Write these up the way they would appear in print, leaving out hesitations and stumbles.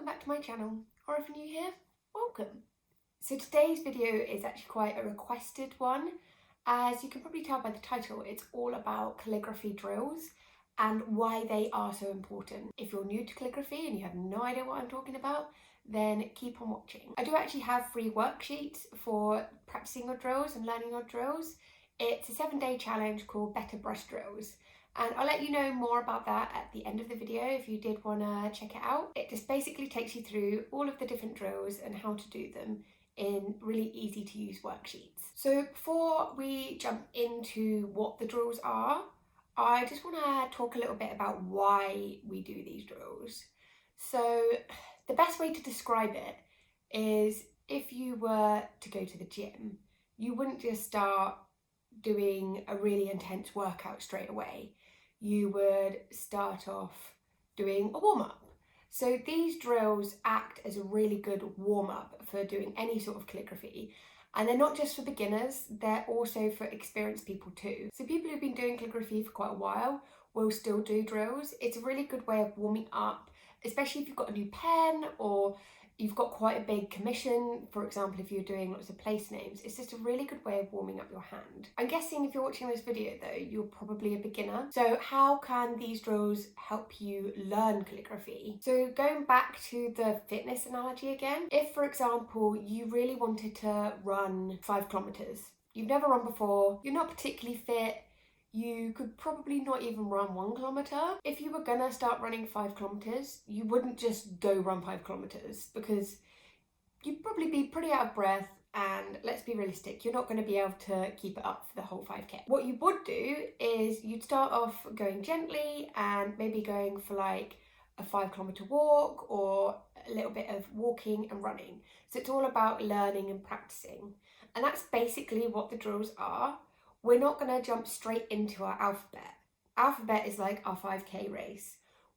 welcome back to my channel, or if you're new here, welcome. So today's video is actually quite a requested one. As you can probably tell by the title, it's all about calligraphy drills and why they are so important. If you're new to calligraphy and you have no idea what I'm talking about, then keep on watching. I do actually have free worksheets for practicing your drills and learning your drills. It's a 7-day challenge called Better Brush Drills. And I'll let you know more about that at the end of the video if you did want to check it out. It just basically takes you through all of the different drills and how to do them in really easy to use worksheets. So before we jump into what the drills are, I just want to talk a little bit about why we do these drills. So the best way to describe it is if you were to go to the gym, you wouldn't just start doing a really intense workout straight away. You would start off doing a warm-up. So these drills act as a really good warm-up for doing any sort of calligraphy. And they're not just for beginners, they're also for experienced people too. So people who've been doing calligraphy for quite a while will still do drills. It's a really good way of warming up, especially if you've got a new pen or you've got quite a big commission. For example, if you're doing lots of place names, it's just a really good way of warming up your hand. I'm guessing if you're watching this video though, you're probably a beginner. So how can these drills help you learn calligraphy? So going back to the fitness analogy again, if for example, you really wanted to run 5 kilometers, you've never run before, you're not particularly fit, you could probably not even run 1 kilometer. If you were gonna start running 5 kilometers, you wouldn't just go run 5 kilometers because you'd probably be pretty out of breath, and let's be realistic, you're not going to be able to keep it up for the whole 5k. What you would do is you'd start off going gently and maybe going for like a 5 kilometer walk or a little bit of walking and running. So it's all about learning and practicing. And that's basically what the drills are. We're not going to jump straight into our alphabet. Alphabet is like our 5k race.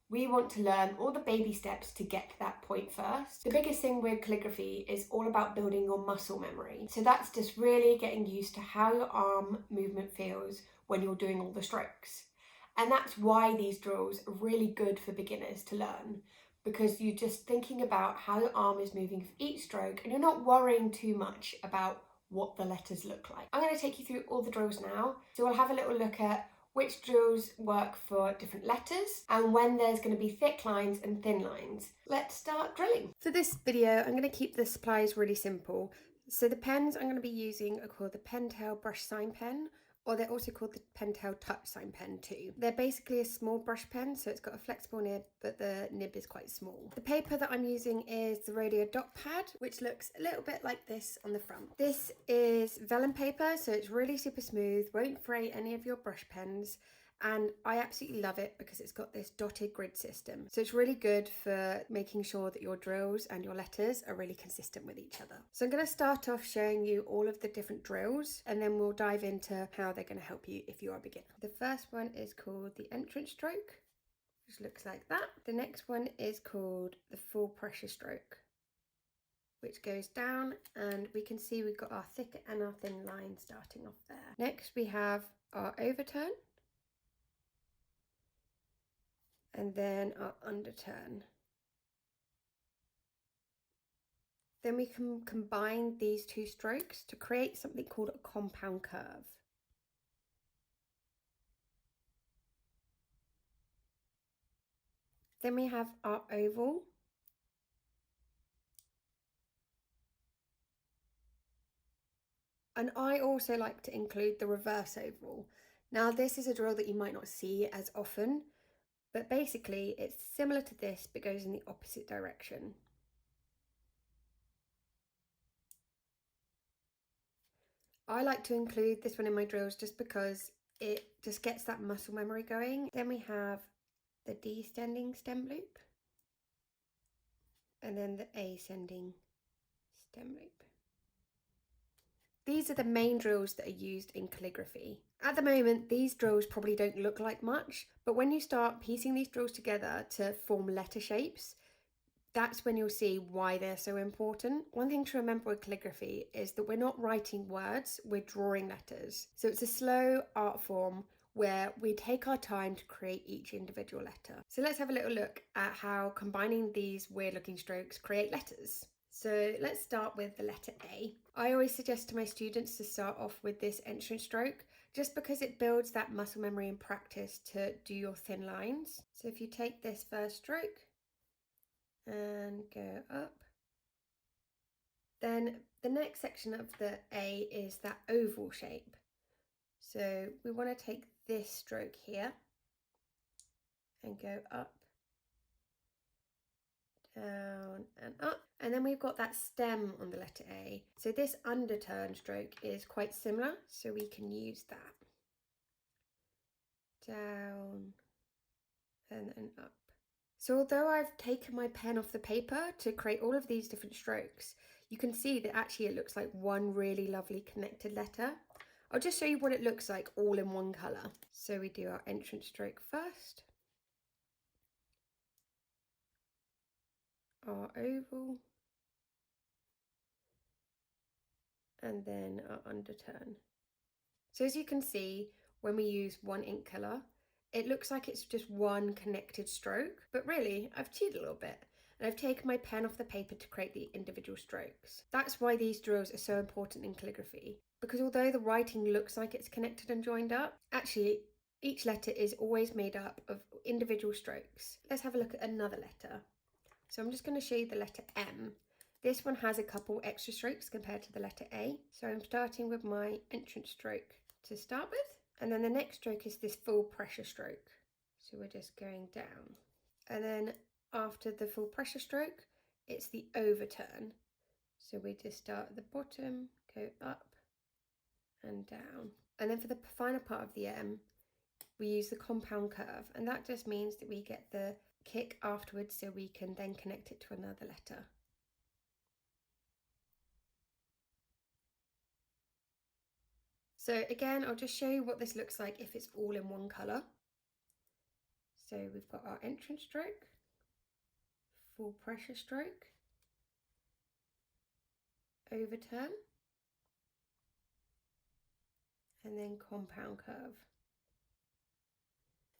We want to learn all the baby steps to get to that point first. The biggest thing with calligraphy is all about building your muscle memory. So that's just really getting used to how your arm movement feels when you're doing all the strokes. And that's why these drills are really good for beginners to learn, because you're just thinking about how your arm is moving for each stroke and you're not worrying too much about what the letters look like. I'm going to take you through all the drills now. So we'll have a little look at which drills work for different letters and when there's going to be thick lines and thin lines. Let's start drilling. For this video, I'm going to keep the supplies really simple. So the pens I'm going to be using are called the Pentel brush sign pen, or they're also called the Pentel touch sign pen too. They're basically a small brush pen, so it's got a flexible nib, but the nib is quite small. The paper that I'm using is the Rhodia dot pad, which looks a little bit like this on the front. This is vellum paper, so it's really super smooth, won't fray any of your brush pens. And I absolutely love it because it's got this dotted grid system. So it's really good for making sure that your drills and your letters are really consistent with each other. So I'm going to start off showing you all of the different drills, and then we'll dive into how they're going to help you if you're a beginner. The first one is called the entrance stroke, which looks like that. The next one is called the full pressure stroke, which goes down, and we can see we've got our thick and our thin line starting off there. Next we have our overturn, and then our underturn. Then we can combine these two strokes to create something called a compound curve. Then we have our oval. And I also like to include the reverse oval. Now this is a drill that you might not see as often, but basically it's similar to this but goes in the opposite direction. I like to include this one in my drills just because it just gets that muscle memory going. Then we have the descending stem loop, and then the ascending stem loop. These are the main drills that are used in calligraphy. At the moment, these drills probably don't look like much, but when you start piecing these drills together to form letter shapes, that's when you'll see why they're so important. One thing to remember with calligraphy is that we're not writing words, we're drawing letters. So it's a slow art form where we take our time to create each individual letter. So let's have a little look at how combining these weird looking strokes create letters. So let's start with the letter A. I always suggest to my students to start off with this entrance stroke, just because it builds that muscle memory and practice to do your thin lines. So if you take this first stroke and go up, then the next section of the A is that oval shape. So we want to take this stroke here and go up, down and up, and then we've got that stem on the letter A. So this underturn stroke is quite similar, so we can use that. Down and then up. So although I've taken my pen off the paper to create all of these different strokes, you can see that actually it looks like one really lovely connected letter. I'll just show you what it looks like all in one colour. So we do our entrance stroke first, our oval, and then our underturn. So as you can see, when we use one ink colour, it looks like it's just one connected stroke, but really I've cheated a little bit and I've taken my pen off the paper to create the individual strokes. That's why these drills are so important in calligraphy, because although the writing looks like it's connected and joined up, actually each letter is always made up of individual strokes. Let's have a look at another letter. So I'm just going to show you the letter M. This one has a couple extra strokes compared to the letter A. So I'm starting with my entrance stroke to start with. And then the next stroke is this full pressure stroke. So we're just going down. And then after the full pressure stroke, it's the overturn. So we just start at the bottom, go up and down. And then for the final part of the M, we use the compound curve. And that just means that we get the kick afterwards so we can then connect it to another letter. So again, I'll just show you what this looks like if it's all in one colour. So we've got our entrance stroke, full pressure stroke, overturn, and then compound curve.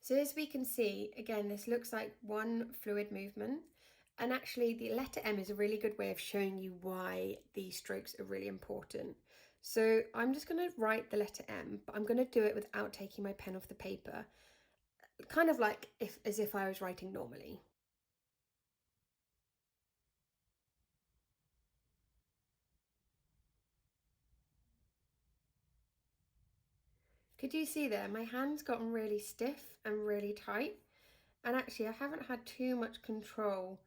So as we can see, again, this looks like one fluid movement, and actually the letter M is a really good way of showing you why these strokes are really important. So I'm just going to write the letter M, but I'm going to do it without taking my pen off the paper, kind of like as if I was writing normally. Could you see there, my hand's gotten really stiff and really tight, and actually I haven't had too much control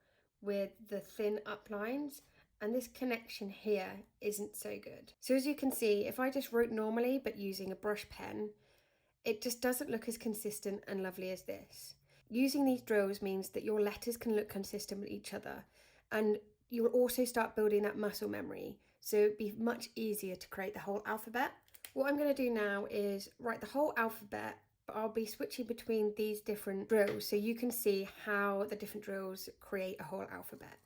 with the thin uplines, and this connection here isn't so good. So as you can see, if I just wrote normally but using a brush pen, it just doesn't look as consistent and lovely as this. Using these drills means that your letters can look consistent with each other, and you'll also start building that muscle memory, so it'd be much easier to create the whole alphabet. What I'm going to do now is write the whole alphabet, but I'll be switching between these different drills so you can see how the different drills create a whole alphabet.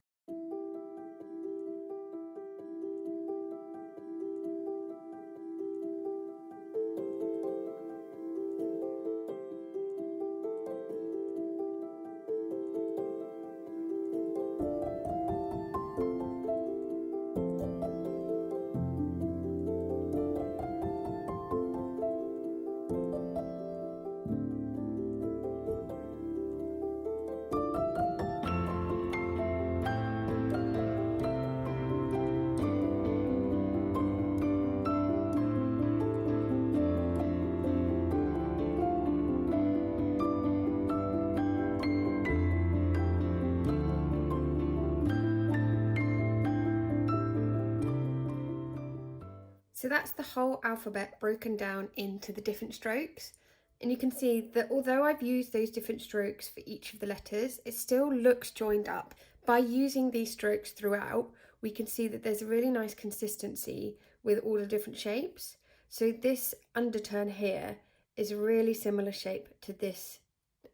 So that's the whole alphabet broken down into the different strokes. And you can see that although I've used those different strokes for each of the letters, it still looks joined up. By using these strokes throughout, we can see that there's a really nice consistency with all the different shapes. So this underturn here is a really similar shape to this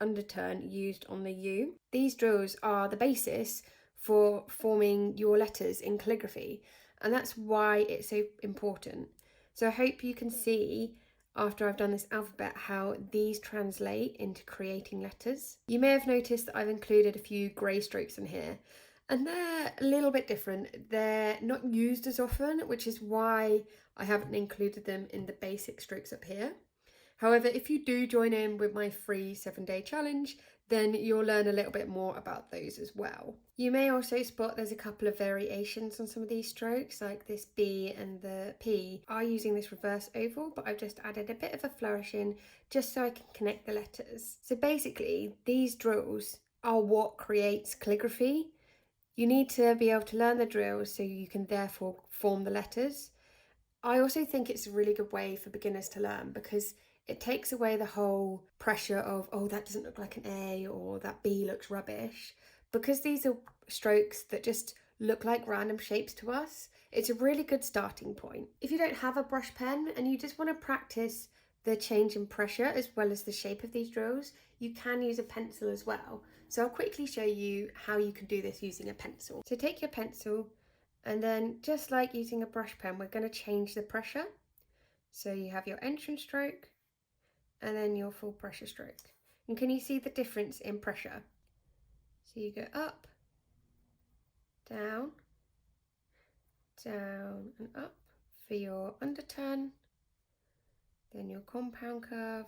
underturn used on the U. These drills are the basis for forming your letters in calligraphy, and that's why it's so important. So I hope you can see after I've done this alphabet how these translate into creating letters. You may have noticed that I've included a few grey strokes in here, and they're a little bit different. They're not used as often, which is why I haven't included them in the basic strokes up here. However, if you do join in with my free 7-day challenge, then you'll learn a little bit more about those as well. You may also spot there's a couple of variations on some of these strokes, like this B and the P are using this reverse oval, but I've just added a bit of a flourish in just so I can connect the letters. So basically, these drills are what creates calligraphy. You need to be able to learn the drills so you can therefore form the letters. I also think it's a really good way for beginners to learn because it takes away the whole pressure of, oh, that doesn't look like an A or that B looks rubbish. Because these are strokes that just look like random shapes to us, it's a really good starting point. If you don't have a brush pen and you just want to practice the change in pressure as well as the shape of these drills, you can use a pencil as well. So I'll quickly show you how you can do this using a pencil. So take your pencil and then, just like using a brush pen, we're going to change the pressure. So you have your entrance stroke and then your full pressure stroke. And can you see the difference in pressure? So you go up, down, down and up for your underturn, then your compound curve,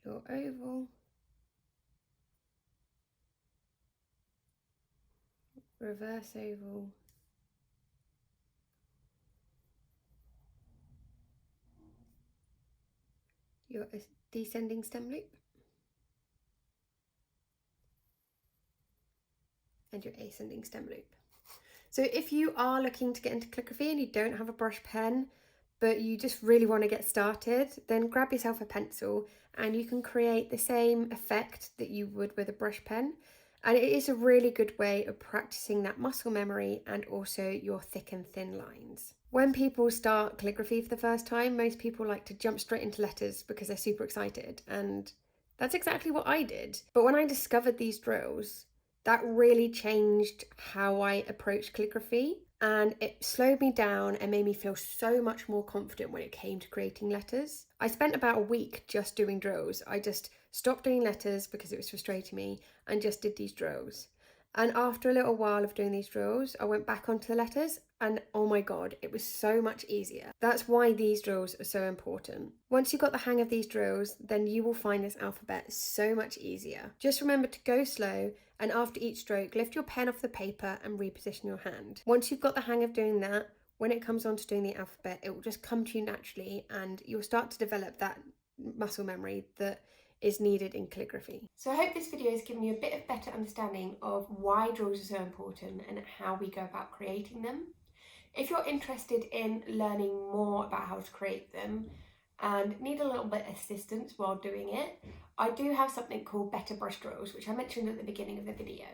your oval, reverse oval, your descending stem loop, and your ascending stem loop. So if you are looking to get into calligraphy and you don't have a brush pen, but you just really want to get started, then grab yourself a pencil and you can create the same effect that you would with a brush pen. And it is a really good way of practicing that muscle memory and also your thick and thin lines. When people start calligraphy for the first time, most people like to jump straight into letters because they're super excited. And that's exactly what I did. But when I discovered these drills, that really changed how I approached calligraphy, and it slowed me down and made me feel so much more confident when it came to creating letters. I spent about a week just doing drills. I just stopped doing letters because it was frustrating me and just did these drills. And after a little while of doing these drills, I went back onto the letters and oh my god, it was so much easier. That's why these drills are so important. Once you've got the hang of these drills, then you will find this alphabet so much easier. Just remember to go slow, and after each stroke, lift your pen off the paper and reposition your hand. Once you've got the hang of doing that, when it comes on to doing the alphabet, it will just come to you naturally and you'll start to develop that muscle memory that is needed in calligraphy. So I hope this video has given you a bit of better understanding of why drills are so important and how we go about creating them. If you're interested in learning more about how to create them and need a little bit of assistance while doing it, I do have something called Better Brush Drills, which I mentioned at the beginning of the video.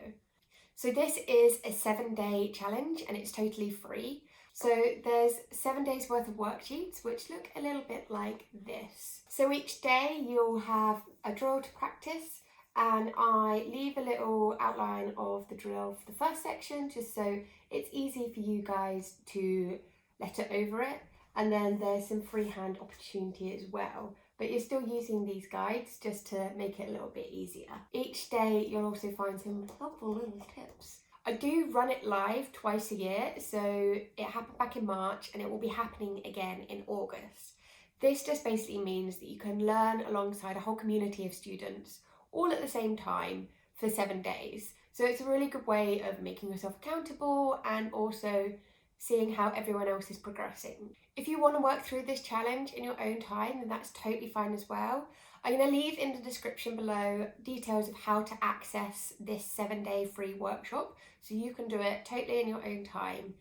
So this is a 7-day challenge and it's totally free. So there's 7 days worth of worksheets which look a little bit like this. So each day you'll have a drill to practice, and I leave a little outline of the drill for the first section just so it's easy for you guys to letter over it, and then there's some freehand opportunity as well. But you're still using these guides just to make it a little bit easier. Each day you'll also find some helpful little tips. I do run it live twice a year, so it happened back in March and it will be happening again in August. This just basically means that you can learn alongside a whole community of students all at the same time for 7 days. So it's a really good way of making yourself accountable and also seeing how everyone else is progressing. If you want to work through this challenge in your own time, then that's totally fine as well. I'm going to leave in the description below details of how to access this 7-day free workshop so you can do it totally in your own time.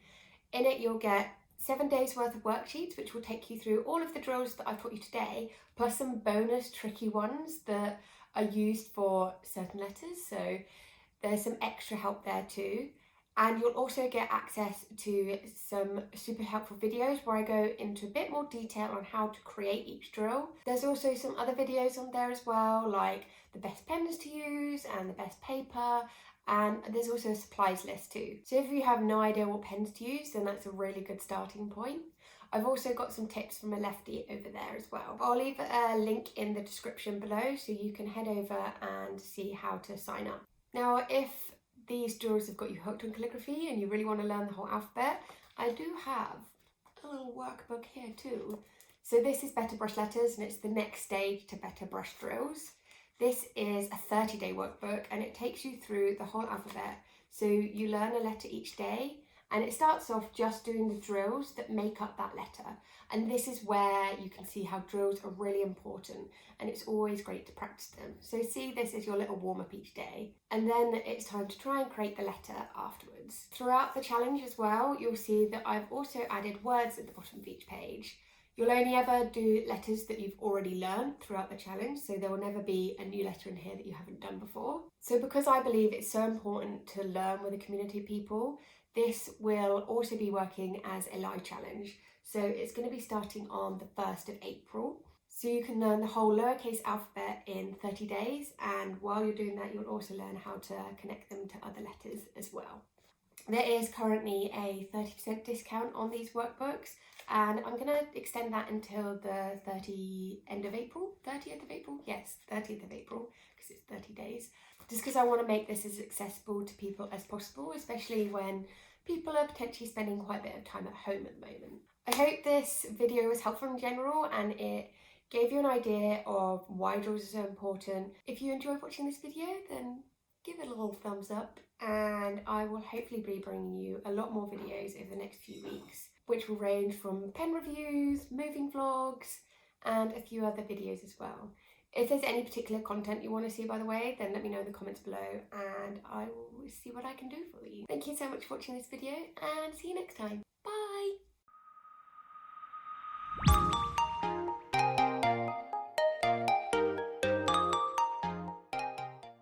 In it you'll get 7 days worth of worksheets which will take you through all of the drills that I've taught you today, plus some bonus tricky ones that are used for certain letters, so there's some extra help there too. And you'll also get access to some super helpful videos where I go into a bit more detail on how to create each drill. There's also some other videos on there as well, like the best pens to use and the best paper, and there's also a supplies list too. So if you have no idea what pens to use, then that's a really good starting point. I've also got some tips from a lefty over there as well. I'll leave a link in the description below so you can head over and see how to sign up. Now, if these drills have got you hooked on calligraphy and you really want to learn the whole alphabet, I do have a little workbook here too. So this is Better Brush Letters, and it's the next stage to Better Brush Drills. This is a 30-day workbook and it takes you through the whole alphabet. So you learn a letter each day, and it starts off just doing the drills that make up that letter. And this is where you can see how drills are really important, and it's always great to practice them. So see this as your little warm-up each day. And then it's time to try and create the letter afterwards. Throughout the challenge as well, you'll see that I've also added words at the bottom of each page. You'll only ever do letters that you've already learned throughout the challenge, so there will never be a new letter in here that you haven't done before. So because I believe it's so important to learn with a community of people, this will also be working as a live challenge. So it's going to be starting on the 1st of April. So you can learn the whole lowercase alphabet in 30 days. And while you're doing that, you'll also learn how to connect them to other letters as well. There is currently a 30% discount on these workbooks, and I'm going to extend that until the 30th of April, yes, 30th of April, because it's 30 days. Just because I want to make this as accessible to people as possible, especially when people are potentially spending quite a bit of time at home at the moment. I hope this video was helpful in general and it gave you an idea of why drills are so important. If you enjoyed watching this video, then give it a little thumbs up, and I will hopefully be bringing you a lot more videos over the next few weeks, which will range from pen reviews, moving vlogs, and a few other videos as well. If there's any particular content you want to see, by the way, then let me know in the comments below and I will see what I can do for you. Thank you so much for watching this video, and see you next time. Bye!